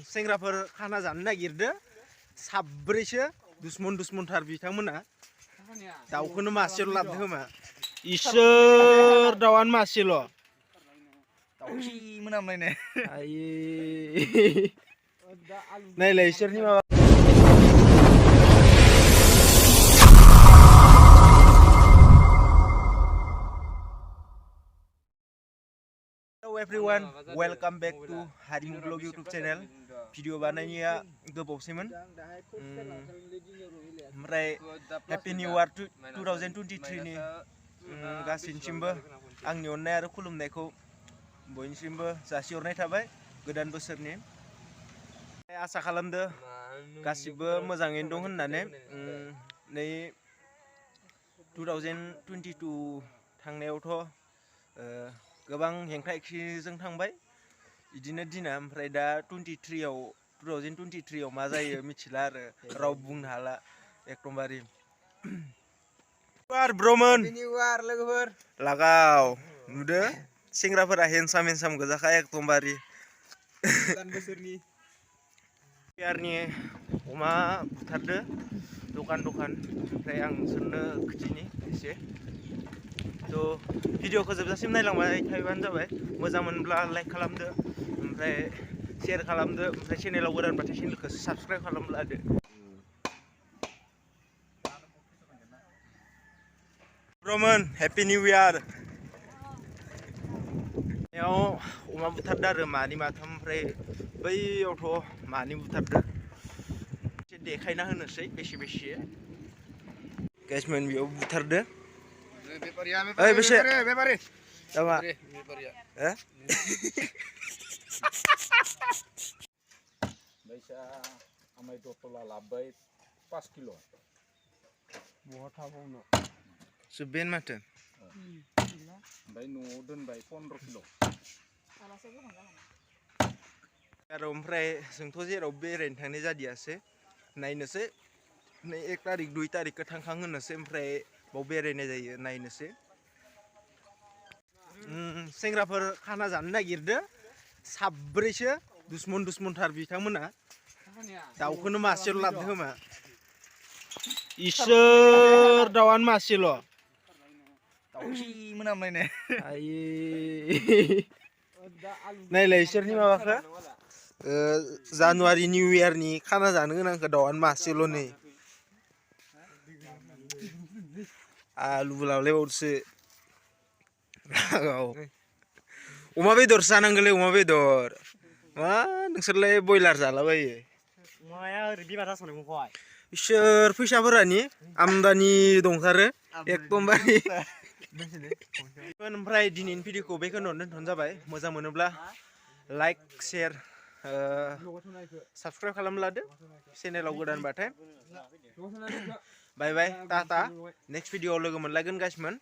सेंग्राफोर खाना जानो नागिरदो साब्रैसो दुश्मनथार बिथांमोना दाउखौनो मासेल' लाबोदो खोमा इसोर दाउआनो मासेल' दाउखि मोनामलायनाय आयै नायलाय इसोरनि माबा Hello everyone, welcome back to Harimu Vlog YouTube channel. Video बानायनाया गोबावसैमोन ओमफ्राय Happy New Year 2023 नि गासिनिसिमबो आंनि अननाय आरो खुलुमनायखौ बयनिसिमबो जासिहरनाय थाबाय गोदान बोसोरनि आसा खालामदो गासिबो मोजाङैनो दं होननानै नै 2022 थांनायावथ' गोबां हेंथा हेंसिजों थांबाय बिदिनो दिना ओमफ्राय दा 2023 आव मा जायो मिथिला आरो राव बुंनो हाला एकदमबारे ब्रमोन लोगोफोर लागाव नुदो सेंग्राफोरा हेन्साम गोजाखा एकदमबारे गोदान बोसोरनि यारनि अमा बुथारदो दखान ओमफ्राय आं नोंसोरनो खोथिनि एसे थ' भिडिअखौ जोबजासिम नायलांबाय थायोबानो जाबाय मोजां मोनब्ला लाइक खालामदो ओमफ्राय शेयार खालामदो ओमफ्राय चेनेलाव गोदानबाथाय चेनेलखौ साबस्क्राइब खालामलादो ब्रमोन हेपि निउ इयार याव अमा बुथारदो आरो मानै माथाम ओमफ्राय बैयावथ' मानै बुथारदो एसे देखायना होनोसै बेसे गाइसमोन बेयाव बुथारदो ओइ बेसे दामा बैसा आमाय दतला लाबोबाय 5 किल' बहा थाबावनो सुबेन माथो ओमफ्राय न'आव दोनबाय 15 किल' आरो ओमफ्राय जोंथ' जेराव बेरायनो थांनाय जादियासै नायनोसै नै 1 तारिख 2 तारिखखौ थांखां होनोसै ओमफ्राय बाव बेरायनाय जायो नायनोसै सेंग्राफोर खाना जानो नागिरदो साब्रैसो दुश्मनथार बिथांमोना दाउखौनो मासेल' लाबोदो खोमा इसोर दाउआनो मासेल' दाउखि मोनामलायनाय आयै नायलाय इसोरनि माबाखौ जानुवारि निउ इयारनि खाना जानो गोनांखौ दाउआनो मासेल' नै आलुबो लाबोलायबावदोसो अमा बेदरसो जानांगोनलै अमा बेदर मा नोंसोरलाय बयलार जालाबायो अमाया ओरै बिमा जासनदोंमोन इसोर फैसाफोरानि आमदानि दंथारो एकदमबारे ओमफ्राय दिनैनि भिडिअखौ बेखिनियावनो दोनथ'नाय जाबाय मोजां मोनोब्ला लाइक शेयार साबस्क्राइब खालामलादो चेनेलाव गोदानबाथाय बाय बाय टाटा नेक्स्ट भिडिअआव लोगो मोनलायगोन गाइसमोन